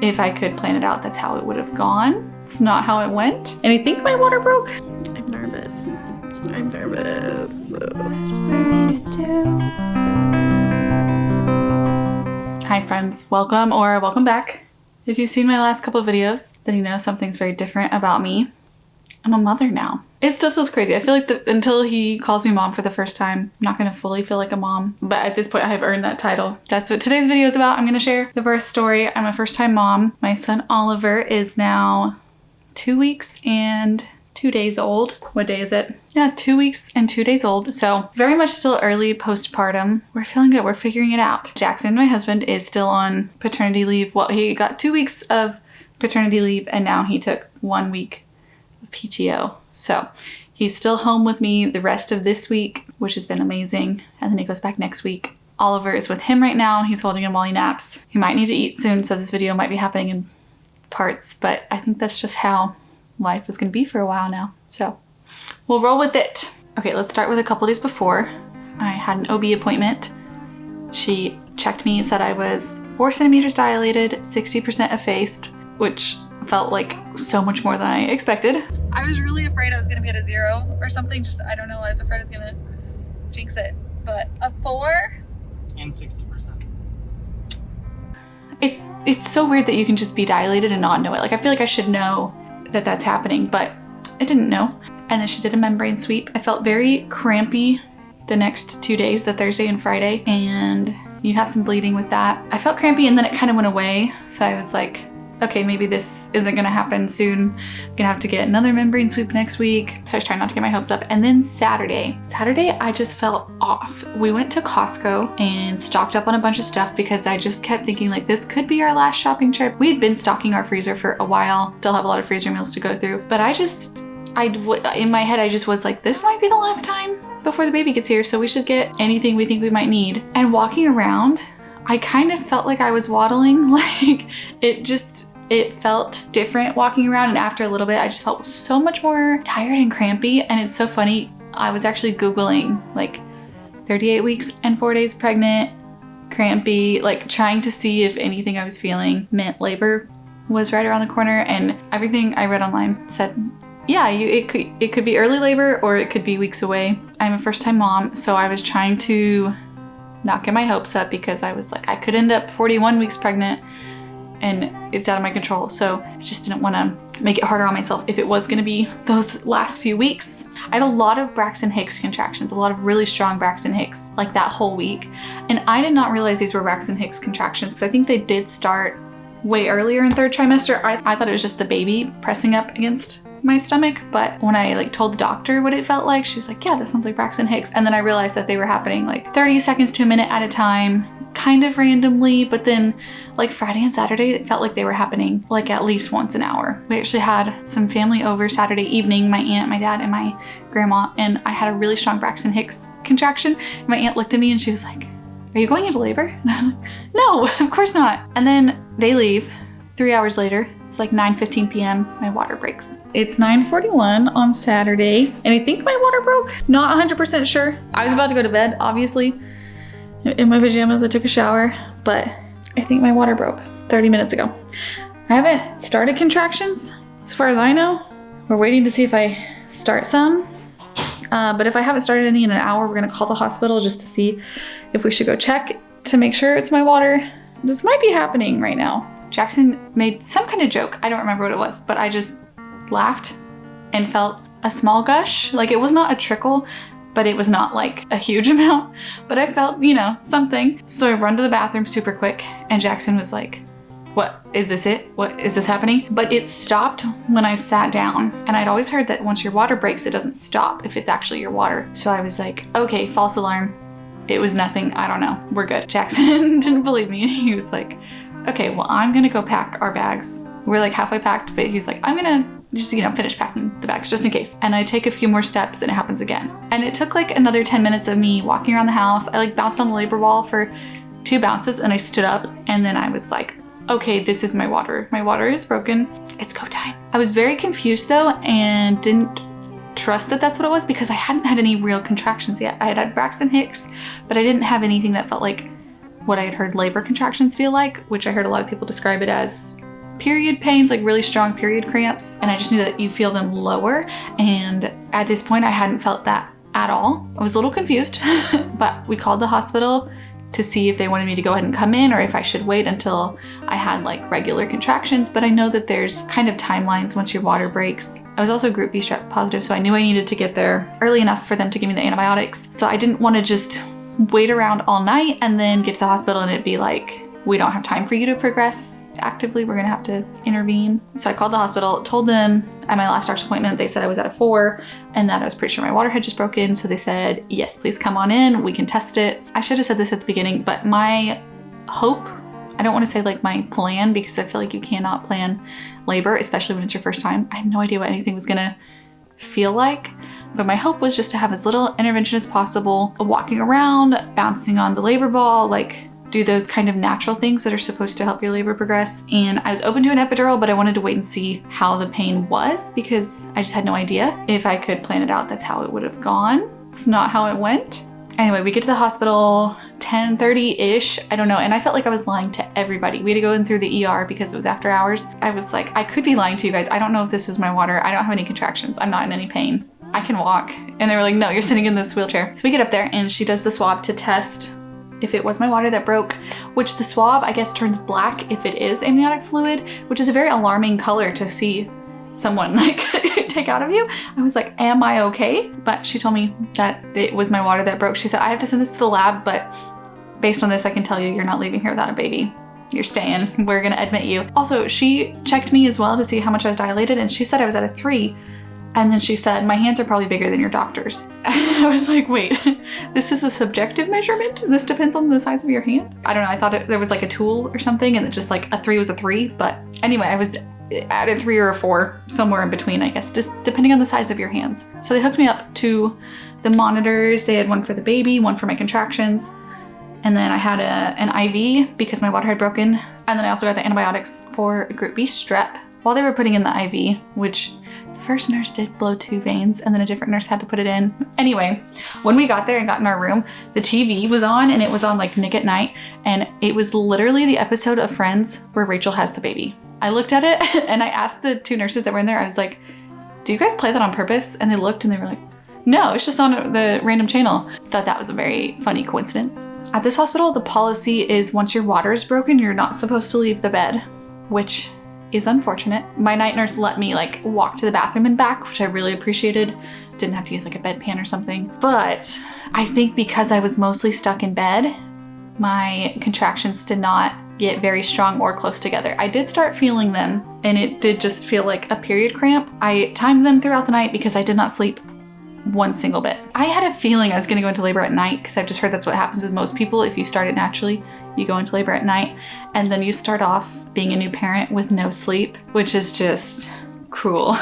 if I could plan it out, that's how it would have gone. It's not how it went. And I think my water broke. I'm nervous. I'm nervous. Hi friends, welcome or welcome back. If you've seen my last couple of videos, then you know something's very different about me. I'm a mother now. It still feels crazy. I feel like until he calls me mom for the first time, I'm not gonna fully feel like a mom. But at this point, I have earned that title. That's what today's video is about. I'm gonna share the birth story. I'm a first-time mom. My son Oliver is now 2 weeks and 2 days old. What day is it? Yeah, 2 weeks and 2 days old. So very much still early postpartum. We're feeling good. We're figuring it out. Jackson, my husband, is still on paternity leave. Well, he got 2 weeks of paternity leave and now he took 1 week of PTO. So he's still home with me the rest of this week, which has been amazing. And then he goes back next week. Oliver is with him right now. He's holding him while he naps. He might need to eat soon, so this video might be happening in parts, but I think that's just how life is gonna be for a while now. So we'll roll with it. Okay, let's start with a couple days before. I had an OB appointment. She checked me and said I was 4 centimeters dilated, 60% effaced, which felt like so much more than I expected. I was really afraid I was gonna be at a 0 or something. Just, I don't know, I was afraid I was gonna jinx it. But a 4? And 60%. It's so weird that you can just be dilated and not know it. Like, I feel like I should know that that's happening, but I didn't know. And then she did a membrane sweep. I felt very crampy the next 2 days, the Thursday and Friday, and you have some bleeding with that. I felt crampy and then it kind of went away. So I was like, okay, maybe this isn't gonna happen soon. I'm gonna have to get another membrane sweep next week. So I was trying not to get my hopes up. And then Saturday, I just felt off. We went to Costco and stocked up on a bunch of stuff because I just kept thinking like, this could be our last shopping trip. We had been stocking our freezer for a while, still have a lot of freezer meals to go through. But in my head, I just was like, this might be the last time before the baby gets here. So we should get anything we think we might need. And walking around, I kind of felt like I was waddling. Like it felt different walking around, and after a little bit I just felt so much more tired and crampy. And it's so funny, I was actually Googling like 38 weeks and 4 days pregnant, crampy, like trying to see if anything I was feeling meant labor was right around the corner, and everything I read online said, yeah, it could be early labor or it could be weeks away. I'm a first-time mom, so I was trying to not get my hopes up because I was like, I could end up 41 weeks pregnant and it's out of my control. So I just didn't want to make it harder on myself if it was going to be those last few weeks. I had a lot of Braxton Hicks contractions, a lot of really strong Braxton Hicks, like that whole week. And I did not realize these were Braxton Hicks contractions because I think they did start way earlier in 3rd trimester. I thought it was just the baby pressing up against my stomach, but when I told the doctor what it felt like, she was like, yeah, that sounds like Braxton Hicks. And then I realized that they were happening like 30 seconds to a minute at a time, kind of randomly, but then like Friday and Saturday, it felt like they were happening like at least once an hour. We actually had some family over Saturday evening, my aunt, my dad, and my grandma, and I had a really strong Braxton Hicks contraction. My aunt looked at me and she was like, are you going into labor? And I was like, no, of course not. And then they leave. 3 hours later, it's like 9:15 p.m. my water breaks. It's 9:41 on Saturday, and I think my water broke. Not 100% sure. I was about to go to bed, obviously, in my pajamas. I took a shower, but I think my water broke 30 minutes ago. I haven't started contractions, as far as I know. We're waiting to see if I start some. But if I haven't started any in an hour, we're gonna call the hospital just to see if we should go check to make sure it's my water. This might be happening right now. Jackson made some kind of joke. I don't remember what it was, but I just laughed and felt a small gush. Like, it was not a trickle, but it was not like a huge amount, but I felt, something. So I run to the bathroom super quick and Jackson was like, what, is this it? What, is this happening? But it stopped when I sat down, and I'd always heard that once your water breaks, it doesn't stop if it's actually your water. So I was like, okay, false alarm. It was nothing, I don't know, we're good. Jackson didn't believe me. He was like, okay, well, I'm gonna go pack our bags. We're like halfway packed, but he's like, I'm gonna just, finish packing the bags just in case. And I take a few more steps and it happens again. And it took like another 10 minutes of me walking around the house. I bounced on the labor wall for 2 bounces and I stood up, and then I was like, okay, this is my water. My water is broken. It's go time. I was very confused though and didn't trust that that's what it was because I hadn't had any real contractions yet. I had had Braxton Hicks, but I didn't have anything that felt like what I had heard labor contractions feel like, which I heard a lot of people describe it as period pains, like really strong period cramps. And I just knew that you feel them lower. And at this point I hadn't felt that at all. I was a little confused, but we called the hospital to see if they wanted me to go ahead and come in or if I should wait until I had like regular contractions. But I know that there's kind of timelines once your water breaks. I was also group B strep positive, so I knew I needed to get there early enough for them to give me the antibiotics. So I didn't want to just wait around all night and then get to the hospital and it'd be like, we don't have time for you to progress actively. We're gonna have to intervene. So I called the hospital, told them at my last doctor's appointment, they said I was at a 4 and that I was pretty sure my water had just broken. So they said, yes, please come on in. We can test it. I should have said this at the beginning, but my hope, I don't want to say like my plan, because I feel like you cannot plan labor, especially when it's your first time. I had no idea what anything was gonna feel like, but my hope was just to have as little intervention as possible, walking around, bouncing on the labor ball, like do those kind of natural things that are supposed to help your labor progress. And I was open to an epidural, but I wanted to wait and see how the pain was because I just had no idea. If I could plan it out, that's how it would have gone. It's not how it went. Anyway, we get to the hospital 10:30-ish, I don't know, and I felt like I was lying to everybody. We had to go in through the ER because it was after hours. I was like, I could be lying to you guys. I don't know if this was my water. I don't have any contractions. I'm not in any pain. I can walk. And they were like, no, you're sitting in this wheelchair. So we get up there and she does the swab to test if it was my water that broke, which the swab, I guess, turns black if it is amniotic fluid, which is a very alarming color to see someone like take out of you. I was like, am I okay? But she told me that it was my water that broke. She said, I have to send this to the lab, but based on this, I can tell you, you're not leaving here without a baby. You're staying. We're gonna admit you. Also, she checked me as well to see how much I was dilated, and she said I was at a 3. And then she said, my hands are probably bigger than your doctor's. I was like, wait, this is a subjective measurement? This depends on the size of your hand? I don't know, I thought there was like a tool or something and it just like a 3 was a 3. But anyway, I was at a 3 or a 4, somewhere in between, I guess, just depending on the size of your hands. So they hooked me up to the monitors. They had one for the baby, one for my contractions. And then I had an IV because my water had broken. And then I also got the antibiotics for group B strep while they were putting in the IV, which the first nurse did blow 2 veins and then a different nurse had to put it in. Anyway, when we got there and got in our room, the TV was on and it was on like Nick at Night. And it was literally the episode of Friends where Rachel has the baby. I looked at it and I asked the 2 nurses that were in there, I was like, do you guys play that on purpose? And they looked and they were like, no, it's just on the random channel. Thought that was a very funny coincidence. At this hospital, the policy is once your water is broken, you're not supposed to leave the bed, which is unfortunate. My night nurse let me like walk to the bathroom and back, which I really appreciated. Didn't have to use like a bedpan or something. But I think because I was mostly stuck in bed, my contractions did not get very strong or close together. I did start feeling them and it did just feel like a period cramp. I timed them throughout the night because I did not sleep one single bit. I had a feeling I was gonna go into labor at night because I've just heard that's what happens with most people. If you start it naturally, you go into labor at night and then you start off being a new parent with no sleep, which is just cruel.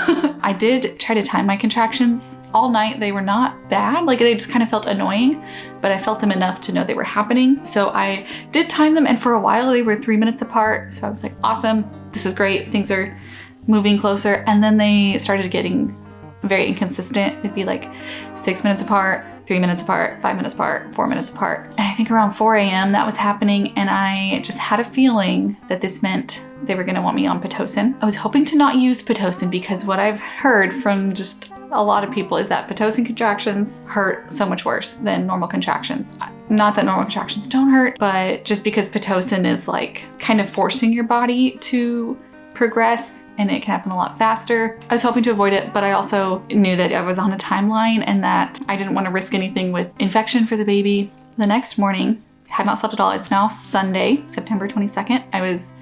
I did try to time my contractions all night. They were not bad. Like they just kind of felt annoying, but I felt them enough to know they were happening. So I did time them and for a while they were 3 minutes apart. So I was like, awesome, this is great. Things are moving closer. And then they started getting very inconsistent. It'd be like 6 minutes apart, 3 minutes apart, 5 minutes apart, 4 minutes apart. And I think around 4 a.m. that was happening and I just had a feeling that this meant they were gonna want me on Pitocin. I was hoping to not use Pitocin because what I've heard from just a lot of people is that Pitocin contractions hurt so much worse than normal contractions. Not that normal contractions don't hurt, but just because Pitocin is like kind of forcing your body to progress and it can happen a lot faster. I was hoping to avoid it, but I also knew that I was on a timeline and that I didn't want to risk anything with infection for the baby. The next morning, had not slept at all. It's now Sunday, September 22nd. I was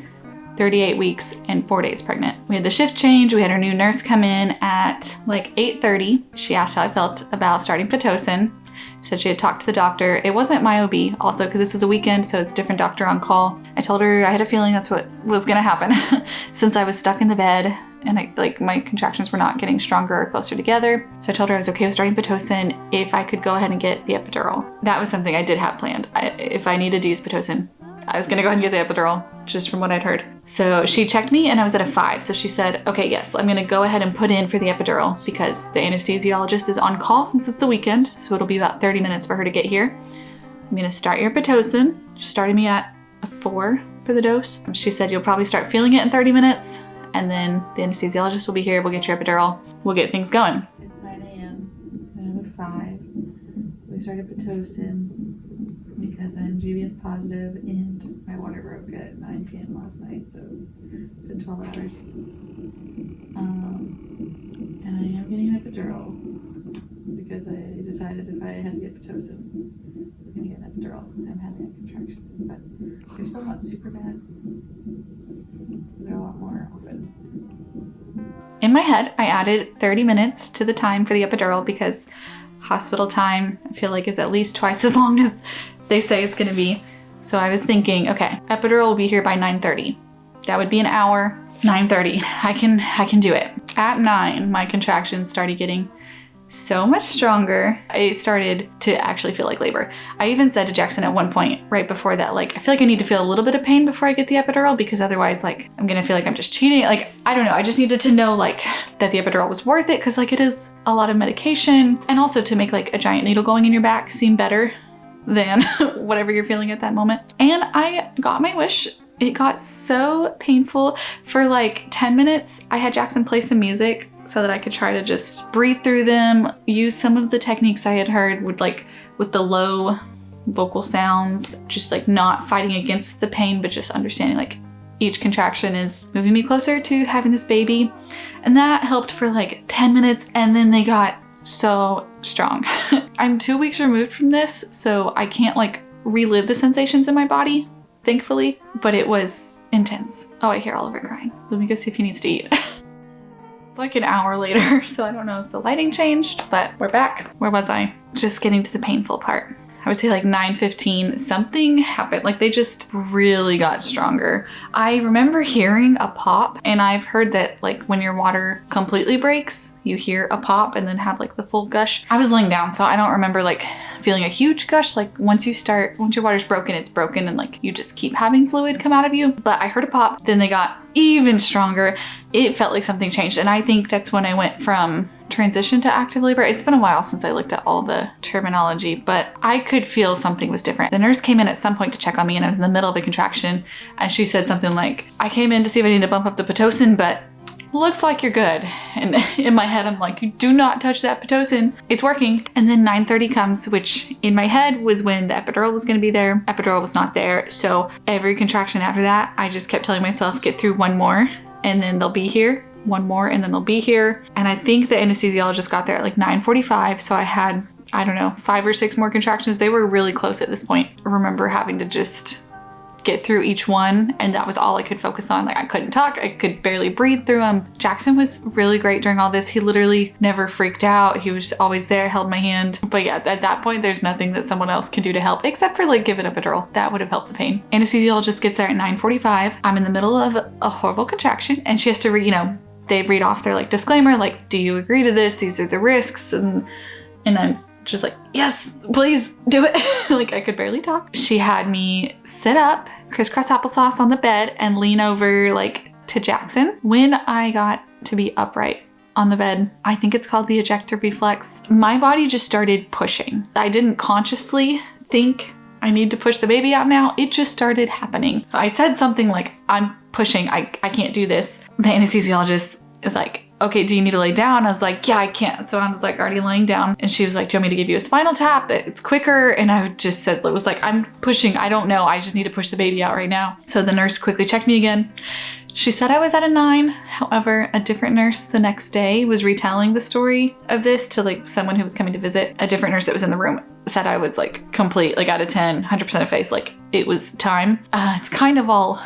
38 weeks and 4 days pregnant. We had the shift change. We had our new nurse come in at like 8:30. She asked how I felt about starting Pitocin. She said she had talked to the doctor. It wasn't my OB also because this is a weekend, so it's a different doctor on call. I told her I had a feeling that's what was gonna happen since I was stuck in the bed and my contractions were not getting stronger or closer together. So I told her I was okay with starting Pitocin if I could go ahead and get the epidural. That was something I did have planned. If I needed to use Pitocin, I was gonna go ahead and get the epidural, just from what I'd heard. So she checked me and I was at a 5. So she said, okay, yes, I'm gonna go ahead and put in for the epidural because the anesthesiologist is on call since it's the weekend. So it'll be about 30 minutes for her to get here. I'm gonna start your Pitocin. She started me at a 4 for the dose. She said you'll probably start feeling it in 30 minutes and then the anesthesiologist will be here. We'll get your epidural. We'll get things going. It's 9 a.m. and at 5. We started Pitocin because I'm GBS positive and my water broke at 9 p.m. last night, so it's been 12 hours. And I am getting an epidural because I decided if I had to get Pitocin, I was going to get an epidural. I'm having a contraction, but they're still not super bad. They're a lot more often. In my head, I added 30 minutes to the time for the epidural because hospital time, I feel like, is at least twice as long as they say it's going to be. So I was thinking, okay, epidural will be here by 9:30. That would be an hour. 9:30. I can do it. At 9, my contractions started getting so much stronger. I started to actually feel like labor. I even said to Jackson at one point right before that, like, I feel like I need to feel a little bit of pain before I get the epidural because otherwise, like, I'm gonna feel like I'm just cheating. Like, I don't know. I just needed to know, like, that the epidural was worth it because, like, it is a lot of medication, and also to make, like, a giant needle going in your back seem better than whatever you're feeling at that moment. And I got my wish. It got so painful. For like 10 minutes, I had Jackson play some music so that I could try to just breathe through them, use some of the techniques I had heard with the low vocal sounds, just like not fighting against the pain, but just understanding like each contraction is moving me closer to having this baby. And that helped for like 10 minutes, and then they got so strong. I'm 2 weeks removed from this, so I can't like relive the sensations in my body, thankfully, but it was intense. Oh, I hear Oliver crying. Let me go see if he needs to eat. It's like an hour later, so I don't know if the lighting changed, but we're back. Where was I? Just getting to the painful part. I would say like 9:15, something happened. Like they just really got stronger. I remember hearing a pop, and I've heard that like when your water completely breaks, you hear a pop and then have like the full gush. I was laying down, so I don't remember like feeling a huge gush. Like once your water's broken, it's broken, and like you just keep having fluid come out of you. But I heard a pop, then they got even stronger. It felt like something changed, and I think that's when I went from transition to active labor. It's been a while since I looked at all the terminology, but I could feel something was different. The nurse came in at some point to check on me, and I was in the middle of a contraction, and she said something like, I came in to see if I need to bump up the Pitocin, but looks like you're good. And in my head, I'm like, you do not touch that Pitocin. It's working. And then 9:30 comes, which in my head was when the epidural was going to be there. Epidural was not there. So every contraction after that, I just kept telling myself, get through one more, and then they'll be here. One more, and then they'll be here. And I think the anesthesiologist got there at like 9:45. So I had, I don't know, 5 or 6 more contractions. They were really close at this point. I remember having to just get through each one, and that was all I could focus on. Like I couldn't talk, I could barely breathe through them. Jackson was really great during all this. He literally never freaked out. He was always there, held my hand. But yeah, at that point, there's nothing that someone else can do to help except for like give an epidural. That would have helped the pain. Anesthesiologist gets there at 9:45. I'm in the middle of a horrible contraction, and she has to they read off their like disclaimer, like, do you agree to this? These are the risks. And I'm just like, yes, please do it. Like I could barely talk. She had me sit up, crisscross applesauce on the bed, and lean over like to Jackson. When I got to be upright on the bed, I think it's called the ejector reflex, my body just started pushing. I didn't consciously think I need to push the baby out now. It just started happening. I said something like, I'm pushing, I can't do this. The anesthesiologist is like, okay, do you need to lay down? I was like, yeah, I can't. So I was like already laying down, and she was like, do you want me to give you a spinal tap? It's quicker. And I just said, it was like, I'm pushing. I don't know. I just need to push the baby out right now. So the nurse quickly checked me again. She said I was at a 9. However, a different nurse the next day was retelling the story of this to like someone who was coming to visit. A different nurse that was in the room said I was like complete, like out of 10, 100% of face, like it was time. It's kind of all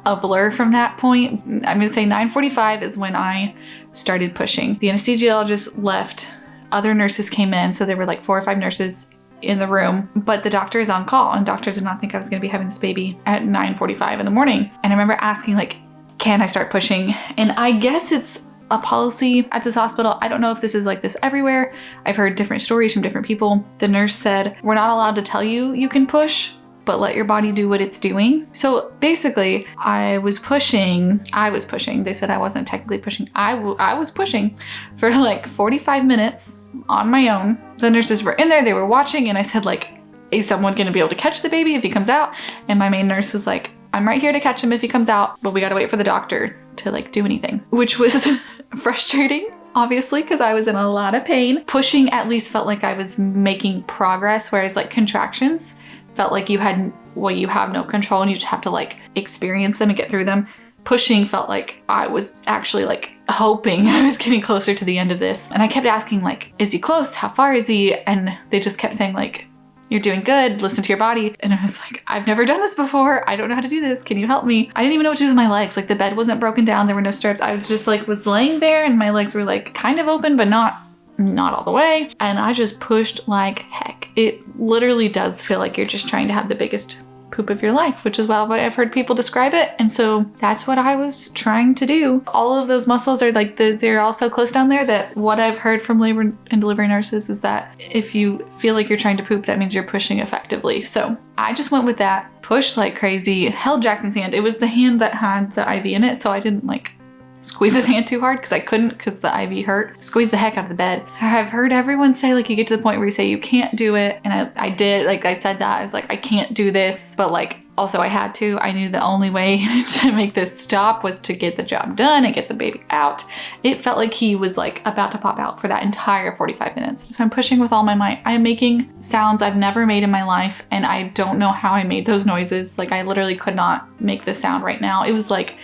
a blur from that point. I'm gonna say 9:45 is when I started pushing. The anesthesiologist left. Other nurses came in, so there were like 4 or 5 nurses in the room, but the doctor is on call, and doctor did not think I was gonna be having this baby at 9:45 in the morning. And I remember asking like, can I start pushing? And I guess it's a policy at this hospital. I don't know if this is like this everywhere. I've heard different stories from different people. The nurse said, we're not allowed to tell you you can push, but let your body do what it's doing. So basically I was pushing. They said I wasn't technically pushing. I was pushing for like 45 minutes on my own. The nurses were in there, they were watching, and I said like, is someone gonna be able to catch the baby if he comes out? And my main nurse was like, I'm right here to catch him if he comes out, but we gotta wait for the doctor to like do anything, which was frustrating, obviously, because I was in a lot of pain. Pushing at least felt like I was making progress, whereas like contractions felt like you have no control and you just have to like experience them and get through them. Pushing felt like I was actually like hoping I was getting closer to the end of this. And I kept asking like, is he close? How far is he? And they just kept saying like, you're doing good, listen to your body. And I was like, I've never done this before. I don't know how to do this. Can you help me? I didn't even know what to do with my legs. Like the bed wasn't broken down. There were no straps. I just like was laying there and my legs were like kind of open, but not all the way. And I just pushed like heck. It literally does feel like you're just trying to have the biggest poop of your life, which is well what I've heard people describe it. And so that's what I was trying to do. All of those muscles are like, they're all so close down there that what I've heard from labor and delivery nurses is that if you feel like you're trying to poop, that means you're pushing effectively. So I just went with that, pushed like crazy, held Jackson's hand. It was the hand that had the IV in it, so I didn't like squeeze his hand too hard because I couldn't because the IV hurt. Squeeze the heck out of the bed. I've heard everyone say like you get to the point where you say you can't do it. And I did, like I said that. I was like, I can't do this. But like also I had to. I knew the only way to make this stop was to get the job done and get the baby out. It felt like he was like about to pop out for that entire 45 minutes. So I'm pushing with all my might. I'm making sounds I've never made in my life. And I don't know how I made those noises. Like I literally could not make the sound right now. It was like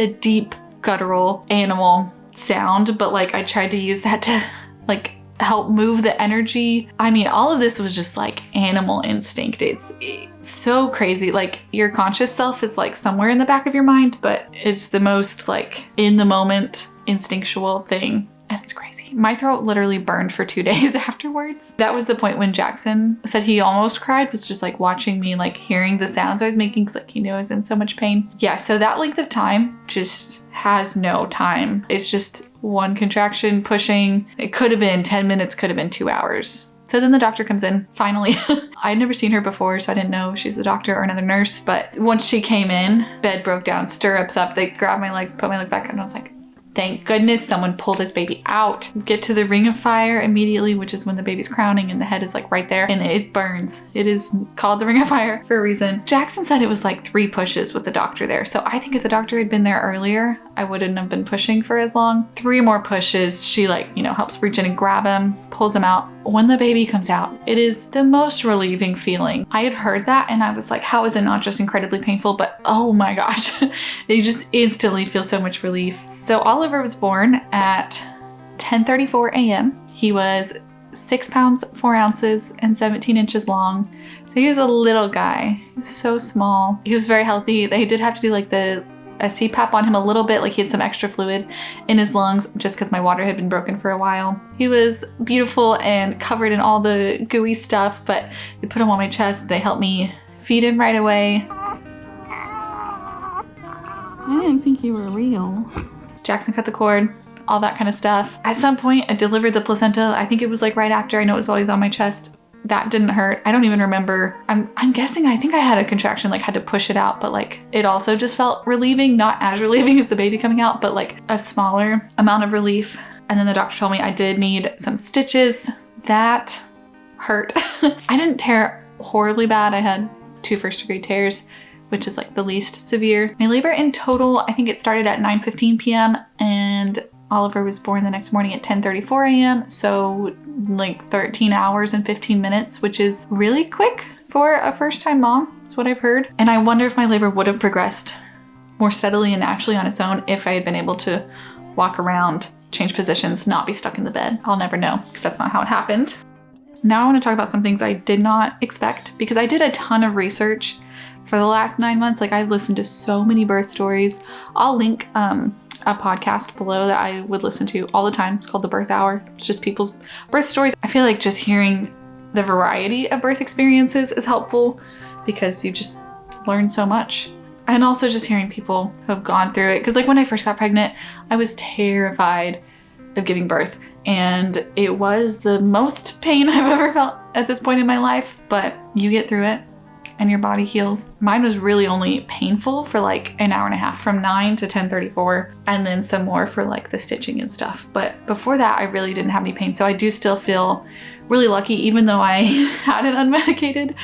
a deep guttural animal sound, but like I tried to use that to like help move the energy. I mean, all of this was just like animal instinct. It's so crazy. Like your conscious self is like somewhere in the back of your mind, but it's the most like in the moment instinctual thing. And it's crazy. My throat literally burned for 2 days afterwards. That was the point when Jackson said he almost cried, was just like watching me, like hearing the sounds I was making because like he knew I was in so much pain. Yeah, so that length of time just has no time. It's just one contraction, pushing. It could have been 10 minutes, could have been 2 hours. So then the doctor comes in, finally. I'd never seen her before, so I didn't know if she's the doctor or another nurse. But once she came in, bed broke down, stirrups up. They grabbed my legs, put my legs back, and I was like, thank goodness someone pulled this baby out. Get to the ring of fire immediately, which is when the baby's crowning and the head is like right there and it burns. It is called the ring of fire for a reason. Jackson said it was like 3 pushes with the doctor there. So I think if the doctor had been there earlier, I wouldn't have been pushing for as long. 3 more pushes. She like, helps reach in and grab him, pulls him out. When the baby comes out, it is the most relieving feeling. I had heard that and I was like, how is it not just incredibly painful, but oh my gosh, you just instantly feel so much relief. So Oliver was born at 10:34 a.m. He was 6 pounds, 4 ounces and 17 inches long. So he was a little guy. He was so small. He was very healthy. They did have to do like a CPAP on him a little bit, like he had some extra fluid in his lungs just because my water had been broken for a while. He was beautiful and covered in all the gooey stuff, but they put him on my chest. They helped me feed him right away. I didn't think you were real. Jackson cut the cord, all that kind of stuff. At some point, I delivered the placenta. I think it was like right after. I know it was while he was on my chest. That didn't hurt. I don't even remember. I'm guessing I think I had a contraction, like had to push it out, but like it also just felt relieving, not as relieving as the baby coming out, but like a smaller amount of relief. And then the doctor told me I did need some stitches. That hurt. I didn't tear horribly bad. I had 2 first-degree tears, which is like the least severe. My labor in total, I think it started at 9:15 p.m. and Oliver was born the next morning at 10:34 a.m. So like 13 hours and 15 minutes, which is really quick for a first-time mom, is what I've heard. And I wonder if my labor would have progressed more steadily and naturally on its own if I had been able to walk around, change positions, not be stuck in the bed. I'll never know because that's not how it happened. Now I want to talk about some things I did not expect because I did a ton of research for the last 9 months. Like I've listened to so many birth stories. I'll link a podcast below that I would listen to all the time. It's called The Birth Hour. It's just people's birth stories. I feel like just hearing the variety of birth experiences is helpful because you just learn so much. And also just hearing people who have gone through it. Because like when I first got pregnant, I was terrified of giving birth. And it was the most pain I've ever felt at this point in my life. But you get through it and your body heals. Mine was really only painful for like an hour and a half from 9 to 10:34 and then some more for like the stitching and stuff. But before that, I really didn't have any pain. So I do still feel really lucky, even though I had an unmedicated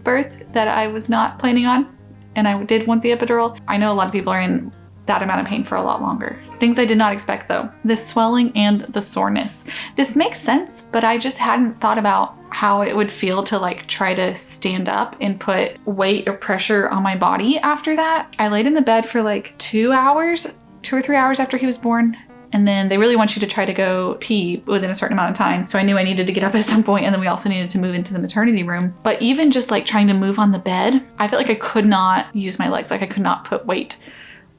birth that I was not planning on. and I did want the epidural, I know a lot of people are in that amount of pain for a lot longer. Things I did not expect though, the swelling and the soreness. This makes sense, but I just hadn't thought about how it would feel to like try to stand up and put weight or pressure on my body after that. I laid in the bed for like 2 or 3 hours after he was born. And then they really want you to try to go pee within a certain amount of time. So I knew I needed to get up at some point, and then we also needed to move into the maternity room. But even just like trying to move on the bed, I felt like I could not use my legs. Like I could not put weight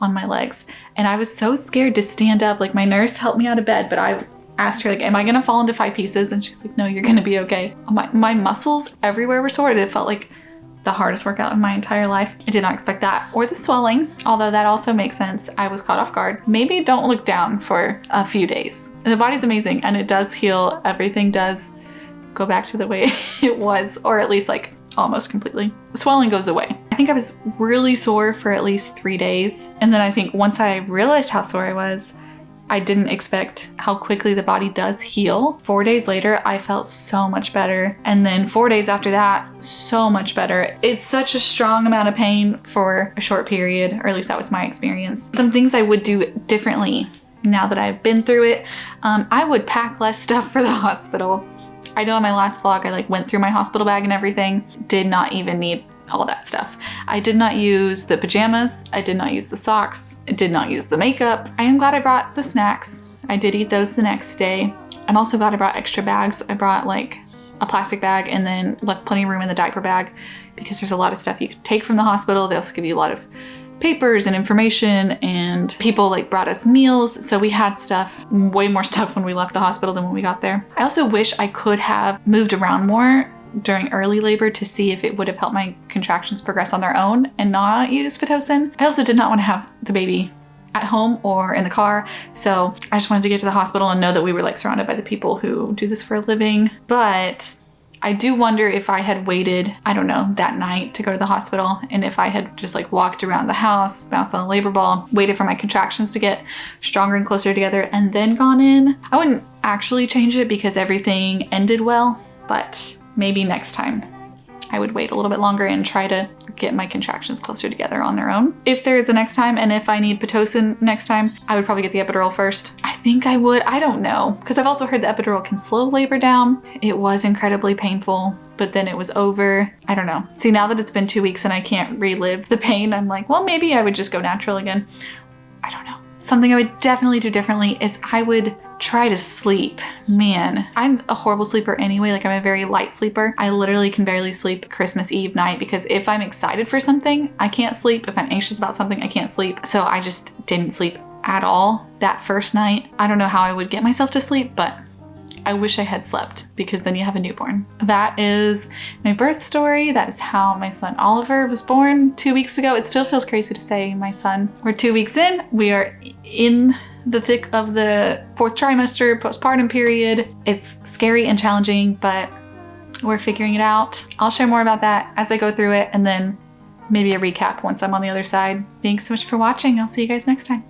on my legs. And I was so scared to stand up. Like my nurse helped me out of bed, but I asked her like, am I gonna fall into 5 pieces? And she's like, no, you're gonna be okay. My muscles everywhere were sore. It felt like the hardest workout of my entire life. I did not expect that, or the swelling, although that also makes sense. I was caught off guard. Maybe don't look down for a few days. The body's amazing and it does heal. Everything does go back to the way it was, or at least like almost completely. The swelling goes away. I think I was really sore for at least 3 days. And then I think once I realized how sore I was, I didn't expect how quickly the body does heal. 4 days later, I felt so much better. And then 4 days after that, so much better. It's such a strong amount of pain for a short period, or at least that was my experience. Some things I would do differently now that I've been through it. I would pack less stuff for the hospital. I know in my last vlog, I like went through my hospital bag and everything. Did not even need all that stuff. I did not use the pajamas. I did not use the socks. I did not use the makeup. I am glad I brought the snacks. I did eat those the next day. I'm also glad I brought extra bags. I brought like a plastic bag and then left plenty of room in the diaper bag because there's a lot of stuff you could take from the hospital. They also give you a lot of papers and information, and people like brought us meals. So we had stuff, way more stuff when we left the hospital than when we got there. I also wish I could have moved around more during early labor to see if it would have helped my contractions progress on their own and not use Pitocin. I also did not want to have the baby at home or in the car. So I just wanted to get to the hospital and know that we were like surrounded by the people who do this for a living. But I do wonder if I had waited, I don't know, that night to go to the hospital, and if I had just like walked around the house, bounced on the labor ball, waited for my contractions to get stronger and closer together, and then gone in. I wouldn't actually change it because everything ended well, but maybe next time I would wait a little bit longer and try to get my contractions closer together on their own. If there is a next time, and if I need Pitocin next time, I would probably get the epidural first. I think I would, I don't know. Because I've also heard the epidural can slow labor down. It was incredibly painful, but then it was over. I don't know. See, now that it's been 2 weeks and I can't relive the pain, I'm like, well, maybe I would just go natural again. I don't know. Something I would definitely do differently is I would try to sleep. Man, I'm a horrible sleeper anyway. Like I'm a very light sleeper. I literally can barely sleep Christmas Eve night because if I'm excited for something, I can't sleep. If I'm anxious about something, I can't sleep. So I just didn't sleep at all that first night. I don't know how I would get myself to sleep, but I wish I had slept because then you have a newborn. That is my birth story. That is how my son Oliver was born 2 weeks ago. It still feels crazy to say my son. We're 2 weeks in. We are in the thick of the 4th trimester postpartum period. It's scary and challenging, but we're figuring it out. I'll share more about that as I go through it, and then maybe a recap once I'm on the other side. Thanks so much for watching. I'll see you guys next time.